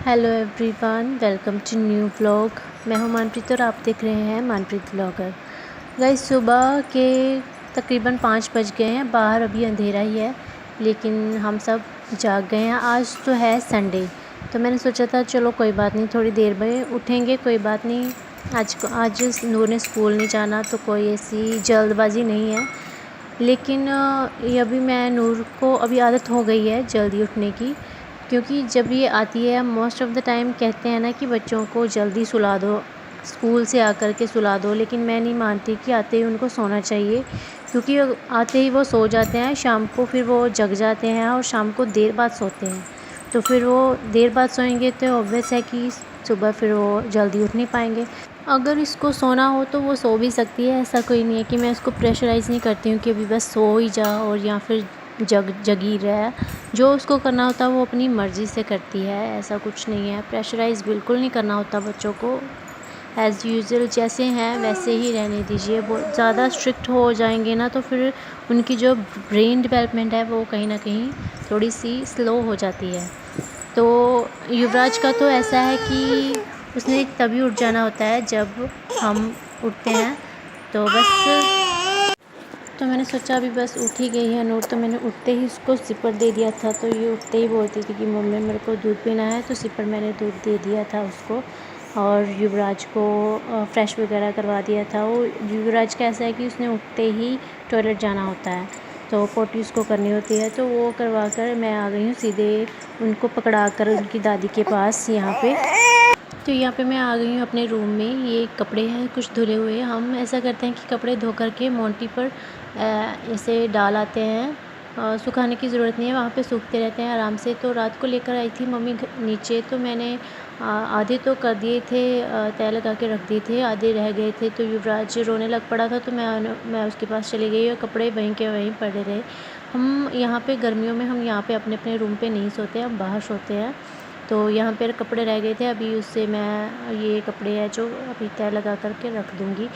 Hello everyone, welcome to new vlog. मैं हूं मनप्रीत और आप देख रहे हैं मनप्रीत व्लॉगर। गाइस, सुबह के तकरीबन 5 बज गए हैं। बाहर अभी अंधेरा ही है, लेकिन हम सब जाग गए हैं। आज तो है संडे, तो मैंने सोचा था चलो कोई बात नहीं, थोड़ी देर में उठेंगे, कोई बात नहीं। आज नूर ने स्कूल नहीं जाना, तो कोई ऐसी जल्दबाजी नहीं है। लेकिन ये अभी मैं नूर को अभी आदत हो गई है जल्दी उठने की, क्योंकि जब ये आती है मोस्ट ऑफ़ द टाइम कहते हैं ना कि बच्चों को जल्दी सुला दो, स्कूल से आकर के सुला दो, लेकिन मैं नहीं मानती कि आते ही उनको सोना चाहिए, क्योंकि आते ही वो सो जाते हैं, शाम को फिर वो जग जाते हैं और शाम को देर बाद सोते हैं। तो फिर वो देर बाद सोएंगे तो ऑब्वियस है कि सुबह फिर वो जल्दी उठ नहीं पाएंगे। अगर इसको सोना हो तो वो सो भी सकती है, ऐसा कोई नहीं है कि मैं इसको प्रेशराइज़ नहीं करती हूँ कि अभी बस सो ही जा और या फिर जगी रहे। जो उसको करना होता है वो अपनी मर्ज़ी से करती है, ऐसा कुछ नहीं है। प्रेशराइज़ बिल्कुल नहीं करना होता बच्चों को। एज़ यूजुअल जैसे हैं वैसे ही रहने दीजिए। बहुत ज़्यादा स्ट्रिक्ट हो जाएंगे ना तो फिर उनकी जो ब्रेन डेवलपमेंट है वो कहीं ना कहीं थोड़ी सी स्लो हो जाती है। तो युवराज का तो ऐसा है कि उसने तभी उठ जाना होता है जब हम उठते हैं। तो मैंने सोचा अभी बस उठ ही गई है नूर, तो मैंने उठते ही उसको सिपर दे दिया था। तो ये उठते ही बोलती थी कि मम्मी मेरे को दूध पीना है, तो सिपर मैंने दूध दे दिया था उसको। और युवराज को फ्रेश वगैरह करवा दिया था। वो युवराज का ऐसा है कि उसने उठते ही टॉयलेट जाना होता है, तो पोटी उसको करनी होती है, तो वो करवा कर मैं आ गई हूँ सीधे उनको पकड़ा कर उनकी दादी के पास यहाँ पे। तो यहाँ पे मैं आ गई हूँ अपने रूम में। ये कपड़े हैं कुछ धुले हुए। हम ऐसा करते हैं कि कपड़े धो करके मोंटी पर ऐसे डाल आते हैं, सुखाने की ज़रूरत नहीं है, वहाँ पे सूखते रहते हैं आराम से। तो रात को लेकर आई थी मम्मी नीचे, तो मैंने आधे तो कर दिए थे, तय लगा के रख दिए थे, आधे रह गए थे। तो युवराज रोने लग पड़ा था, तो मैं उसके पास चली गई और कपड़े वहीं के वहीं पड़े रहे। हम यहाँ पे गर्मियों में हम यहाँ पे अपने अपने रूम पे नहीं सोते, हम बाहर सोते हैं। तो यहाँ पर कपड़े रह गए थे, अभी उससे मैं ये कपड़े हैं जो अभी तय लगा करके रख दूँगी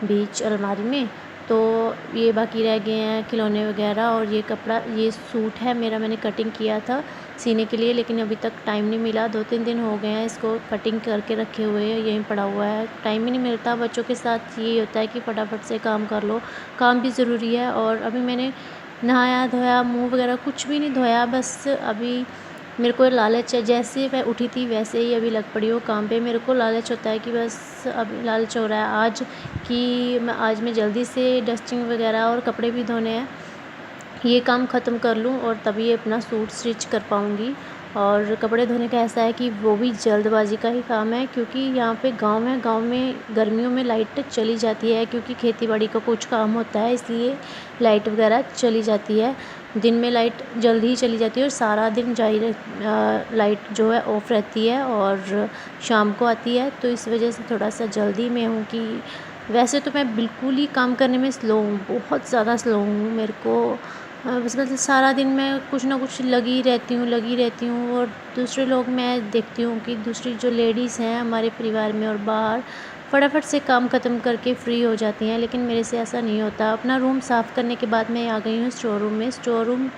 बीच अलमारी में। तो ये बाकी रह गए हैं खिलौने वगैरह। और ये कपड़ा, ये सूट है मेरा, मैंने कटिंग किया था सीने के लिए, लेकिन अभी तक टाइम नहीं मिला। 2-3 दिन हो गए हैं इसको कटिंग करके रखे हुए, यहीं पड़ा हुआ है। टाइम ही नहीं मिलता, बच्चों के साथ ये होता है कि फटाफट से काम कर लो, काम भी ज़रूरी है। और अभी मैंने नहाया धोया, मुँह वगैरह कुछ भी नहीं धोया, बस अभी मेरे को लालच है, जैसे मैं उठी थी वैसे ही अभी लग पड़ी हूँ काम पे। मेरे को लालच होता है कि बस अब लालच हो रहा है आज कि आज मैं जल्दी से डस्टिंग वगैरह और कपड़े भी धोने हैं, ये काम ख़त्म कर लूँ और तभी अपना सूट स्टिच कर पाऊँगी। और कपड़े धोने का ऐसा है कि वो भी जल्दबाजी का ही काम है, क्योंकि यहाँ पे गांव में गर्मियों में लाइट चली जाती है, क्योंकि खेती बाड़ी का कुछ काम होता है, इसलिए लाइट वगैरह चली जाती है। दिन में लाइट जल्दी ही चली जाती है और सारा दिन लाइट जो है ऑफ़ रहती है और शाम को आती है। तो इस वजह से थोड़ा सा जल्दी में हूँ कि वैसे तो मैं बिल्कुल ही काम करने में स्लो हूँ, बहुत ज़्यादा स्लो हूँ। मेरे को बस मतलब सारा दिन मैं कुछ ना कुछ लगी रहती हूँ। और दूसरे लोग मैं देखती हूँ कि दूसरी जो लेडीज़ हैं हमारे परिवार में और बाहर, फटाफट से काम ख़त्म करके फ्री हो जाती हैं, लेकिन मेरे से ऐसा नहीं होता। अपना रूम साफ़ करने के बाद मैं आ गई हूँ स्टोर रूम में। स्टोर रूम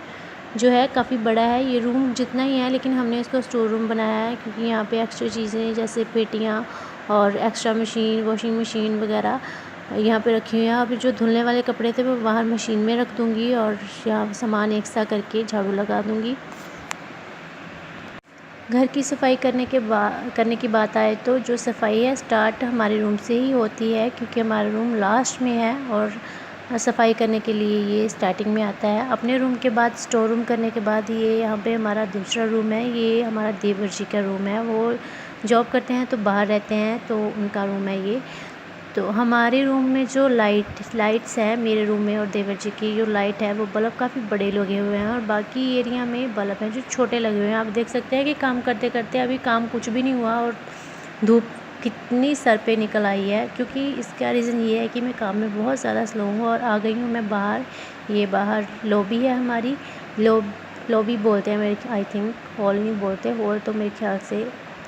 जो है काफ़ी बड़ा है, ये रूम जितना ही है, लेकिन हमने इसको स्टोर रूम बनाया है क्योंकि यहाँ पे एक्स्ट्रा चीज़ें जैसे पेटियाँ और एक्स्ट्रा मशीन, वॉशिंग मशीन वगैरह यहाँ पे रखी हुई है। अभी जो धुलने वाले कपड़े थे वो बाहर मशीन में रख दूँगी और यहाँ सामान एक सा करके झाड़ू लगा दूँगी। घर की सफाई करने की बात आए तो जो सफाई है स्टार्ट हमारे रूम से ही होती है, क्योंकि हमारा रूम लास्ट में है और सफाई करने के लिए ये स्टार्टिंग में आता है। अपने रूम के बाद स्टोर रूम करने के बाद ये यहाँ पे हमारा दूसरा रूम है। ये हमारा देवर जी का रूम है, वो जॉब करते हैं तो बाहर रहते हैं, तो उनका रूम है ये। तो हमारे रूम में जो लाइट्स हैं, मेरे रूम में और देवर जी की जो लाइट है वो बल्ब काफ़ी बड़े लगे हुए हैं और बाकी एरिया में बल्ब हैं जो छोटे लगे हुए हैं। आप देख सकते हैं कि काम करते करते अभी काम कुछ भी नहीं हुआ और धूप कितनी सर पे निकल आई है, क्योंकि इसका रीज़न ये है कि मैं काम में बहुत ज़्यादा स्लो हूँ। और आ गई हूँ मैं बाहर। ये बाहर लॉबी है हमारी, लॉबी बोलते हैं मेरे, आई थिंक हॉल नहीं बोलते, हॉल तो मेरे ख्याल से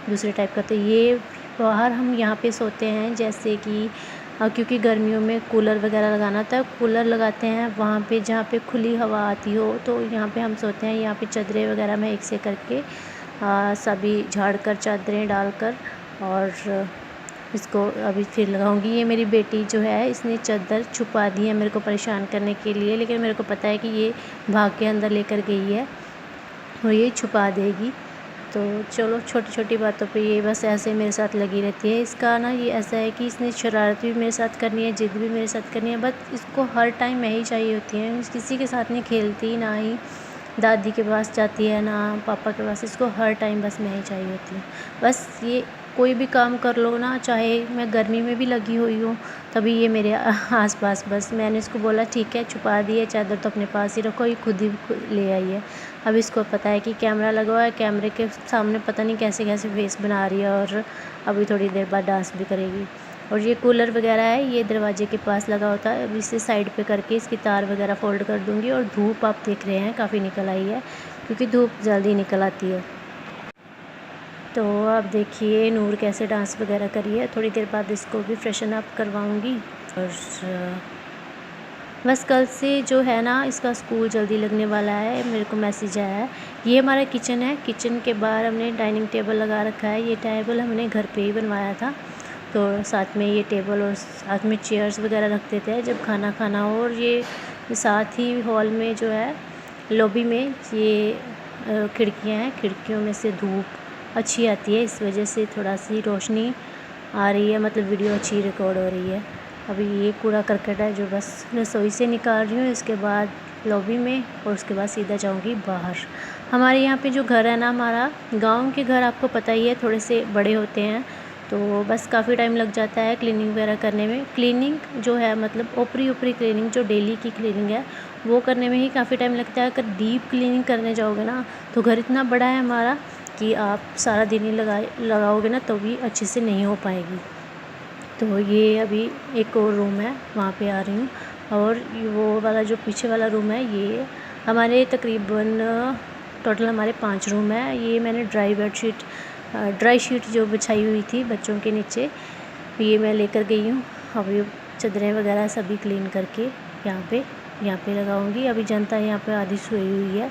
दूसरे टाइप का। तो ये बाहर हम यहाँ पे सोते हैं, जैसे कि क्योंकि गर्मियों में कूलर वगैरह लगाना होता है, कूलर लगाते हैं वहाँ पे जहाँ पे खुली हवा आती हो, तो यहाँ पे हम सोते हैं। यहाँ पे चादरें वगैरह मैं एक से करके सभी झाड़ कर चादरें डालकर और इसको अभी फिर लगाऊंगी। ये मेरी बेटी जो है इसने चादर छुपा दी है मेरे को परेशान करने के लिए, लेकिन मेरे को पता है कि ये भाग के अंदर लेकर गई है और ये छुपा देगी। तो चलो, छोटी छोटी बातों पे ये बस ऐसे मेरे साथ लगी रहती है। इसका ना ये ऐसा है कि इसने शरारत भी मेरे साथ करनी है, ज़िद भी मेरे साथ करनी है, बस इसको हर टाइम मैं ही चाहिए होती है। किसी के साथ नहीं खेलती, ना ही दादी के पास जाती है, ना पापा के पास। इसको हर टाइम बस मैं ही चाहिए होती हूँ। बस ये कोई भी काम कर लो ना, चाहे मैं गर्मी में भी लगी हुई हूँ, तभी ये मेरे आसपास। बस मैंने इसको बोला ठीक है, छुपा दी है चादर तो अपने पास ही रखो, ये खुद ही ले आई है। अब इसको पता है कि कैमरा लगा हुआ है, कैमरे के सामने पता नहीं कैसे कैसे फेस बना रही है और अभी थोड़ी देर बाद डांस भी करेगी। और ये कूलर वगैरह है, ये दरवाजे के पास लगा होता है। अब इसे साइड पे करके इसकी तार वगैरह फोल्ड कर दूँगी। और धूप आप देख रहे हैं काफ़ी निकल आई है, क्योंकि धूप जल्दी निकल आती है। तो अब देखिए नूर कैसे डांस वगैरह करी है। थोड़ी देर बाद इसको भी फ्रेशन अप करवाऊँगी। और बस कल से जो है ना इसका स्कूल जल्दी लगने वाला है, मेरे को मैसेज आया है। ये हमारा किचन है, किचन के बाहर हमने डाइनिंग टेबल लगा रखा है। ये टेबल हमने घर पे ही बनवाया था, तो साथ में ये टेबल और साथ में चेयर्स वगैरह रख देते हैं जब खाना खाना हो। और ये साथ ही हॉल में जो है लॉबी में ये खिड़कियाँ हैं, खिड़कियों में से धूप अच्छी आती है, इस वजह से थोड़ा सी रोशनी आ रही है, मतलब वीडियो अच्छी रिकॉर्ड हो रही है। अभी ये कूड़ा करकट है जो बस रसोई से निकाल रही हूँ, इसके बाद लॉबी में, और उसके बाद सीधा जाऊँगी बाहर। हमारे यहाँ पे जो घर है ना, हमारा गांव के घर आपको पता ही है थोड़े से बड़े होते हैं, तो बस काफ़ी टाइम लग जाता है क्लीनिंग वगैरह करने में। क्लीनिंग जो है मतलब ऊपरी क्लीनिंग, जो डेली की क्लीनिंग है वो करने में ही काफ़ी टाइम लगता है। अगर डीप क्लीनिंग करने जाओगे ना, तो घर इतना बड़ा है हमारा कि आप सारा दिन ही लगाओगे ना तो भी अच्छे से नहीं हो पाएगी। तो ये अभी एक और रूम है, वहाँ पे आ रही हूँ। और वो वाला जो पीछे वाला रूम है, ये हमारे तकरीबन टोटल हमारे 5 रूम है। ये मैंने ड्राई शीट जो बिछाई हुई थी बच्चों के नीचे, ये मैं लेकर गई हूँ। अभी चादरें वगैरह सभी क्लीन करके यहाँ पे लगाऊंगी। अभी जनता यहाँ पे आधी सोई हुई है।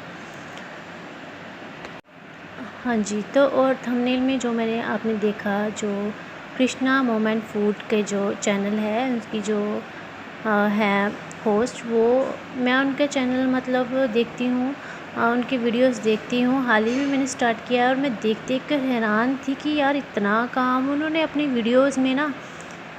हाँ जी, तो और थंबनेल में जो मैंने आपने देखा, जो कृष्णा मोमेंट फूड के जो चैनल है उनकी जो है होस्ट, वो मैं उनका चैनल मतलब देखती हूँ, उनकी वीडियोस देखती हूँ। हाल ही में मैंने स्टार्ट किया और मैं देख कर हैरान थी कि यार इतना काम उन्होंने अपनी वीडियोस में ना,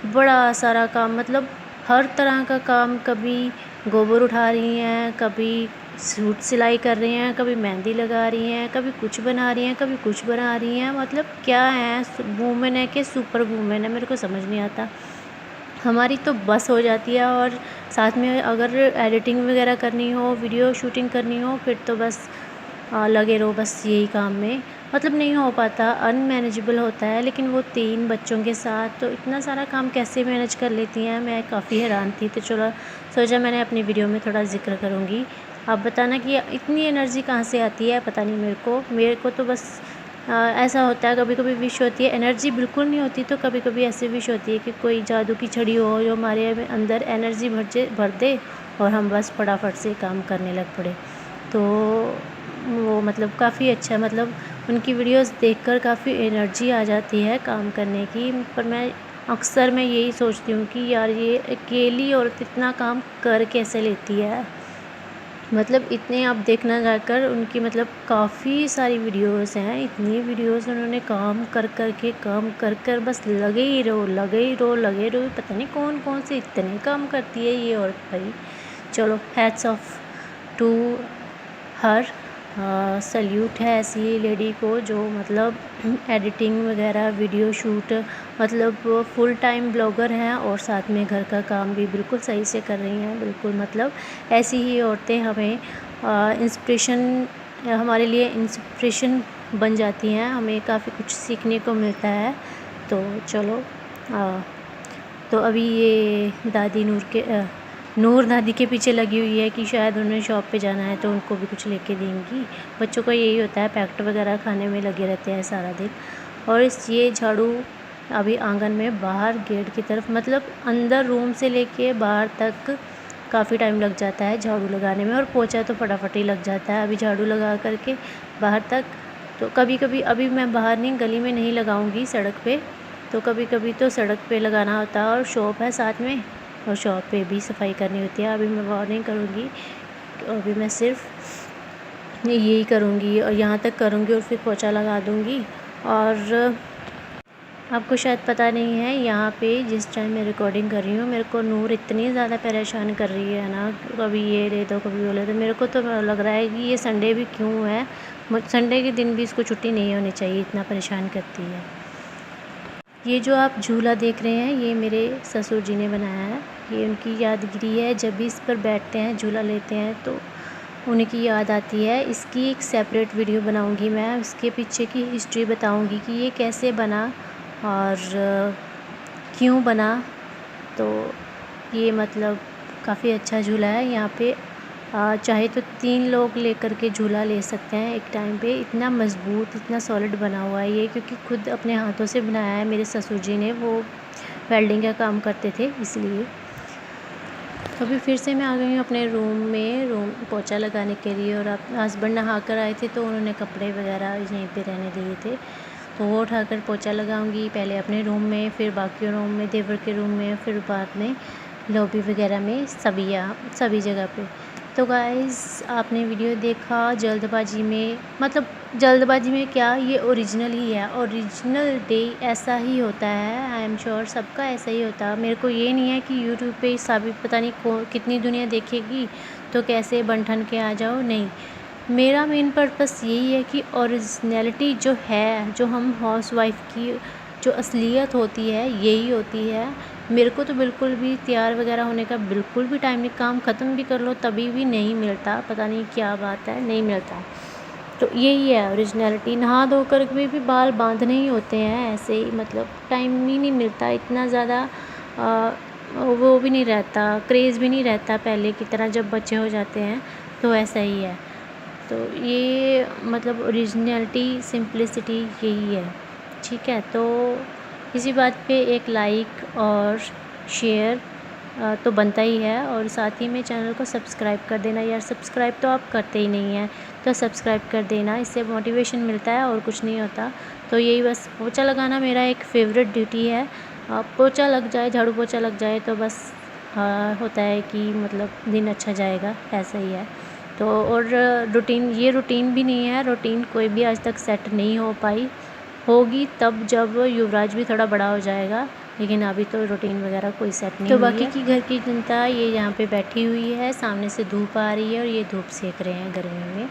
बड़ा सारा काम, मतलब हर तरह का काम। कभी गोबर उठा रही हैं, कभी सूट सिलाई कर रही हैं, कभी मेहंदी लगा रही हैं, कभी कुछ बना रही हैं, कभी कुछ बना रही हैं। मतलब क्या है, वूमेन है कि सुपर वूमेन है, मेरे को समझ नहीं आता। हमारी तो बस हो जाती है। और साथ में अगर एडिटिंग वगैरह करनी हो, वीडियो शूटिंग करनी हो, फिर तो बस लगे रहो बस यही काम में, मतलब नहीं हो पाता, अनमैनेजेबल होता है। लेकिन वो 3 बच्चों के साथ तो इतना सारा काम कैसे मैनेज कर लेती हैं, मैं काफ़ी हैरान थी। तो चलो सोचा मैंने अपनी वीडियो में थोड़ा जिक्र करूँगी। आप बताना कि इतनी एनर्जी कहाँ से आती है, पता नहीं मेरे को तो बस ऐसा होता है। कभी कभी विश होती है, एनर्जी बिल्कुल नहीं होती, तो कभी कभी ऐसे विश होती है कि कोई जादू की छड़ी हो जो हमारे अंदर एनर्जी भर दे और हम बस फटाफट से काम करने लग पड़े। तो वो मतलब काफ़ी अच्छा, मतलब उनकी वीडियोस देखकर काफ़ी एनर्जी आ जाती है काम करने की। पर मैं यही सोचती हूँ कि यार ये अकेली औरत इतना काम कर कैसे लेती है। मतलब इतने आप देखना जाकर उनकी मतलब काफ़ी सारी वीडियोस हैं, इतनी वीडियोस उन्होंने काम कर बस लगे ही रहो। पता नहीं कौन कौन से इतने काम करती है ये औरत भाई। चलो, hats off to her, salute है ऐसी लेडी को जो मतलब एडिटिंग वगैरह, वीडियो शूट, मतलब फुल टाइम ब्लॉगर हैं और साथ में घर का काम भी बिल्कुल सही से कर रही हैं। बिल्कुल मतलब ऐसी ही औरतें हमें इंस्पिरेशन, हमारे लिए इंस्पिरेशन बन जाती हैं, हमें काफ़ी कुछ सीखने को मिलता है। तो चलो, तो अभी ये दादी नूर दादी के पीछे लगी हुई है कि शायद उन्हें शॉप पे जाना है तो उनको भी कुछ लेके देंगी। बच्चों का यही होता है, पैकेट वगैरह खाने में लगे रहते हैं सारा दिन। और ये झाड़ू अभी आंगन में बाहर गेट की तरफ, मतलब अंदर रूम से लेके बाहर तक काफ़ी टाइम लग जाता है झाड़ू लगाने में, और पोछा तो फटाफट ही लग जाता है। अभी झाड़ू लगा करके बाहर तक तो कभी कभी, अभी मैं बाहर नहीं, गली में नहीं लगाऊंगी, सड़क पे, तो कभी कभी तो सड़क पे लगाना होता है और शॉप है साथ में, और शॉप पे भी सफाई करनी होती है। अभी मैं बाहर नहीं करूँगी, अभी मैं सिर्फ यही करूँगी और यहाँ तक करूँगी और फिर पोछा लगा दूँगी। और आपको शायद पता नहीं है, यहाँ पे जिस टाइम मैं रिकॉर्डिंग कर रही हूँ, मेरे को नूर इतनी ज़्यादा परेशान कर रही है ना, कभी ये ले दो कभी वो ले दो। मेरे को तो लग रहा है कि ये संडे भी क्यों है, संडे के दिन भी इसको छुट्टी नहीं होनी चाहिए, इतना परेशान करती है। ये जो आप झूला देख रहे हैं, ये मेरे ससुर जी ने बनाया है, ये उनकी यादगिरी है। जब भी इस पर बैठते हैं, झूला लेते हैं, तो उनकी याद आती है। इसकी एक सेपरेट वीडियो बनाऊंगी मैं, उसके पीछे की हिस्ट्री बताऊंगी कि ये कैसे बना और क्यों बना। तो ये मतलब काफ़ी अच्छा झूला है। यहाँ पे चाहे तो 3 लोग लेकर के झूला ले सकते हैं एक टाइम पे। इतना मज़बूत, इतना सॉलिड बना हुआ है ये, क्योंकि खुद अपने हाथों से बनाया है मेरे ससुर जी ने, वो वेल्डिंग का काम करते थे इसलिए। तो अभी फिर से मैं आ गई हूँ अपने रूम पोछा लगाने के लिए, और हस्बैंड नहा कर आए थे तो उन्होंने कपड़े वगैरह यहीं पे रहने दिए थे, तो वो उठाकर पोछा लगाऊंगी। पहले अपने रूम में, फिर बाकी रूम में, देवर के रूम में, फिर बाद में लॉबी वगैरह में, सभी जगह पे। तो गाइज़, आपने वीडियो देखा जल्दबाजी में, मतलब जल्दबाजी में क्या, ये ओरिजिनल ही है। ओरिजिनल डे ऐसा ही होता है, आई एम श्योर सबका ऐसा ही होता है। मेरे को ये नहीं है कि यूट्यूब पे साबित पता नहीं कितनी दुनिया देखेगी तो कैसे बन ठन के आ जाओ, नहीं। मेरा मेन पर्पस यही है कि ओरिजिनलिटी जो है, जो हम हाउसवाइफ की जो असलियत होती है, यही होती है। मेरे को तो बिल्कुल भी तैयार वगैरह होने का बिल्कुल भी टाइम नहीं, काम ख़त्म भी कर लो तभी भी नहीं मिलता, पता नहीं क्या बात है, नहीं मिलता। तो यही है ओरिजिनलिटी। नहा धो कर भी बाल बांधने ही होते हैं ऐसे ही, मतलब टाइम ही नहीं मिलता इतना ज़्यादा, वो भी नहीं रहता, क्रेज़ भी नहीं रहता पहले की तरह जब बच्चे हो जाते हैं, तो ऐसा ही है। तो ये मतलब ओरिजिनलिटी, सिंप्लिसिटी यही है, ठीक है। तो इसी बात पे एक लाइक और शेयर तो बनता ही है, और साथ ही में चैनल को सब्सक्राइब कर देना यार। सब्सक्राइब तो आप करते ही नहीं हैं, तो सब्सक्राइब कर देना, इससे मोटिवेशन मिलता है और कुछ नहीं होता। तो यही बस, पोछा लगाना मेरा एक फेवरेट ड्यूटी है। पोछा लग जाए, झाड़ू पोछा लग जाए तो बस होता है कि मतलब दिन अच्छा जाएगा, ऐसा ही है। तो और ये रूटीन भी नहीं है, रूटीन कोई भी आज तक सेट नहीं हो पाई, होगी तब जब युवराज भी थोड़ा बड़ा हो जाएगा, लेकिन अभी तो रूटीन वगैरह कोई सेट नहीं। तो बाकी की घर की जनता ये यहाँ पे बैठी हुई है, सामने से धूप आ रही है और ये धूप सेक रहे हैं गर्मी में।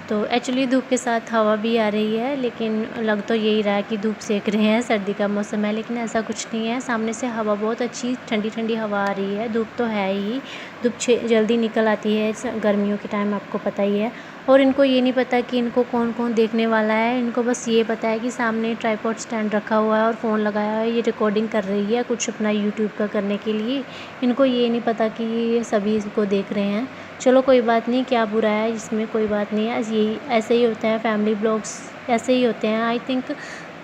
तो एक्चुअली धूप के साथ हवा भी आ रही है, लेकिन लग तो यही रहा है कि धूप सेक रहे हैं, सर्दी का मौसम है, लेकिन ऐसा कुछ नहीं है। सामने से हवा बहुत अच्छी ठंडी ठंडी हवा आ रही है, धूप तो है ही, धूप जल्दी निकल आती है गर्मियों के टाइम, आपको पता ही है। और इनको ये नहीं पता कि इनको कौन कौन देखने वाला है, इनको बस ये पता है कि सामने ट्राइपॉड स्टैंड रखा हुआ है और फ़ोन लगाया हुआ है, ये रिकॉर्डिंग कर रही है कुछ अपना यूट्यूब का करने के लिए। इनको ये नहीं पता कि ये सभी इसको देख रहे हैं। चलो कोई बात नहीं, क्या बुरा है इसमें, कोई बात नहीं है, यही ऐसे ही होता है, फैमिली ब्लॉग्स ऐसे ही होते हैं आई थिंक।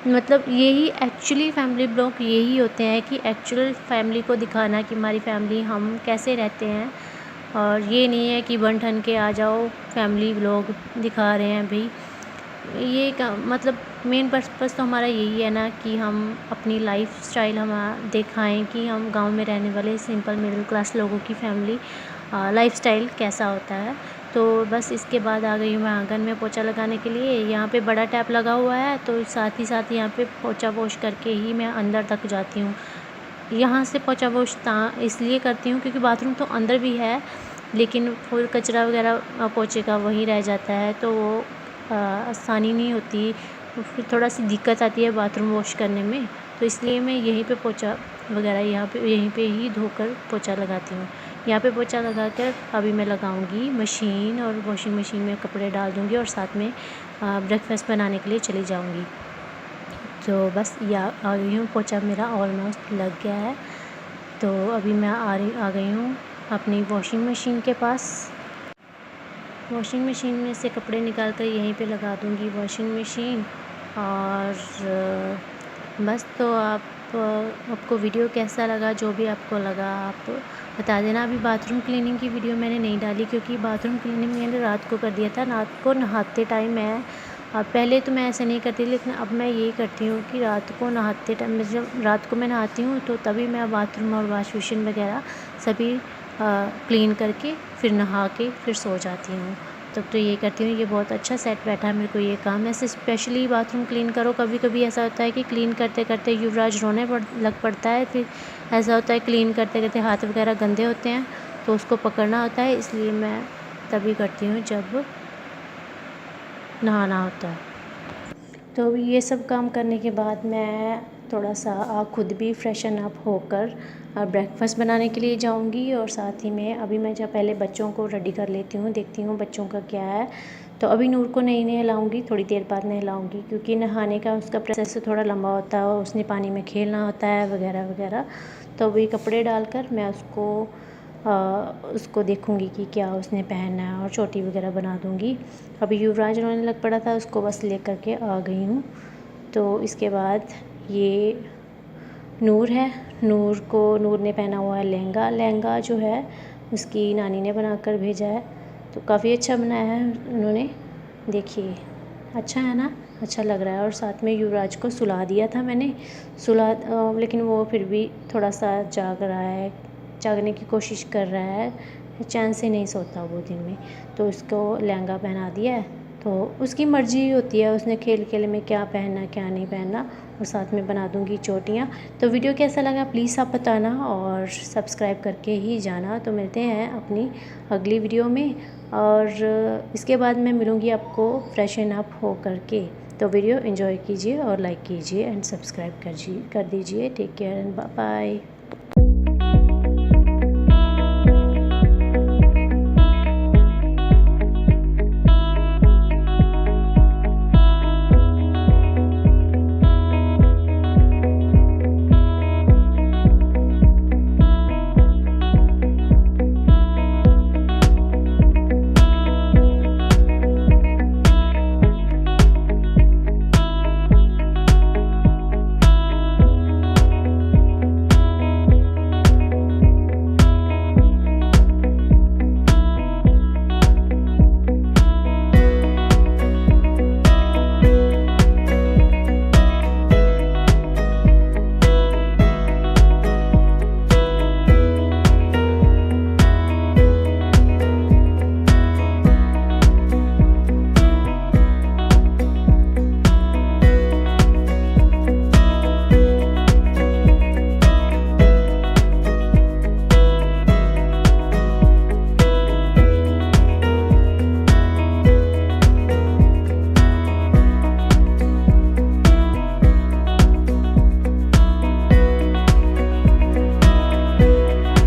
मतलब यही एक्चुअली फैमिली ब्लॉग यही होते हैं कि एक्चुअल फैमिली को दिखाना कि हमारी फैमिली हम कैसे रहते हैं, और ये नहीं है कि बन ठन के आ जाओ फैमिली ब्लॉग दिखा रहे हैं भाई। ये का मतलब मेन पर्पस तो हमारा यही है ना कि हम अपनी लाइफ स्टाइल हम दिखाएँ कि हम गांव में रहने वाले सिंपल मिडिल क्लास लोगों की फैमिली लाइफ स्टाइल कैसा होता है। तो बस इसके बाद आ गई हूँ मैं आंगन में पोछा लगाने के लिए। यहाँ पे बड़ा टैप लगा हुआ है, तो साथ ही साथ यहाँ पे पोछा वॉश करके ही मैं अंदर तक जाती हूँ। यहाँ से पोछा वॉश इसलिए करती हूँ क्योंकि बाथरूम तो अंदर भी है, लेकिन फिर कचरा वगैरह पोछे का वहीं रह जाता है, तो वो आसानी नहीं होती, फिर थोड़ा सी दिक्कत आती है बाथरूम वॉश करने में। तो इसलिए मैं यहीं पे पोछा वगैरह यहीं पे ही धोकर पोछा लगाती हूँ। यहाँ पे पोछा लगा कर अभी मैं लगाऊंगी मशीन, और वॉशिंग मशीन में कपड़े डाल दूँगी और साथ में ब्रेकफास्ट बनाने के लिए चली जाऊँगी। तो बस आ गई हूँ, पोछा मेरा ऑलमोस्ट लग गया है। तो अभी मैं आ गई हूँ अपनी वॉशिंग मशीन के पास। वॉशिंग मशीन में से कपड़े निकाल कर यहीं पे लगा दूँगी वॉशिंग मशीन। और बस, तो आपको वीडियो कैसा लगा, जो भी आपको लगा आप बता देना। अभी बाथरूम क्लीनिंग की वीडियो मैंने नहीं डाली, क्योंकि बाथरूम क्लीनिंग मैंने रात को कर दिया था। रात को नहाते टाइम मैं पहले तो मैं ऐसे नहीं करती, लेकिन अब मैं ये करती हूँ कि रात को नहाते टाइम, जब रात को मैं नहाती हूँ तो तभी मैं बाथरूम और वॉश बेसिन वगैरह सभी क्लीन करके फिर नहा के फिर सो जाती हूँ। तब तो ये करती हूँ। ये बहुत अच्छा सेट बैठा है मेरे को ये काम। ऐसे स्पेशली बाथरूम क्लीन करो, कभी कभी ऐसा होता है कि क्लीन करते करते युवराज रोने लग पड़ता है। फिर ऐसा होता है क्लीन करते करते हाथ वगैरह गंदे होते हैं तो उसको पकड़ना होता है, इसलिए मैं तभी करती हूँ जब नहाना होता है। तो ये सब काम करने के बाद मैं थोड़ा सा खुद भी फ्रेशन अप होकर ब्रेकफास्ट बनाने के लिए जाऊंगी। और साथ ही में अभी मैं जब पहले बच्चों को रेडी कर लेती हूँ, देखती हूँ बच्चों का क्या है। तो अभी नूर को नहीं नहलाऊँगी, थोड़ी देर बाद नहलाऊँगी, क्योंकि नहाने का उसका प्रोसेस थोड़ा लंबा होता है और उसने पानी में खेलना होता है वगैरह वगैरह। तो अभी कपड़े डालकर मैं उसको देखूँगी कि क्या उसने पहनना है और चोटी वगैरह बना दूँगी। अभी युवराज रोने लग पड़ा था, उसको बस ले कर के आ गई हूँ। तो इसके बाद ये नूर है। नूर ने पहना हुआ है लहंगा। लहंगा जो है उसकी नानी ने बना कर भेजा है, तो काफ़ी अच्छा बनाया है उन्होंने। देखिए अच्छा है ना, अच्छा लग रहा है। और साथ में युवराज को सुला दिया था मैंने, लेकिन वो फिर भी थोड़ा सा जाग रहा है, जागने की कोशिश कर रहा है, चैन से नहीं सोता वो दिन में। तो उसको लहंगा पहना दिया है, तो उसकी मर्ज़ी होती है उसने खेल खेल में क्या पहनना क्या नहीं पहनना। और साथ में बना दूँगी चोटियाँ। तो वीडियो कैसा लगा प्लीज़ आप बताना और सब्सक्राइब करके ही जाना। तो मिलते हैं अपनी अगली वीडियो में, और इसके बाद मैं मिलूँगी आपको फ्रेशन अप हो करके। तो वीडियो एंजॉय कीजिए और लाइक कीजिए एंड सब्सक्राइब कर दीजिए। Take care and bye bye.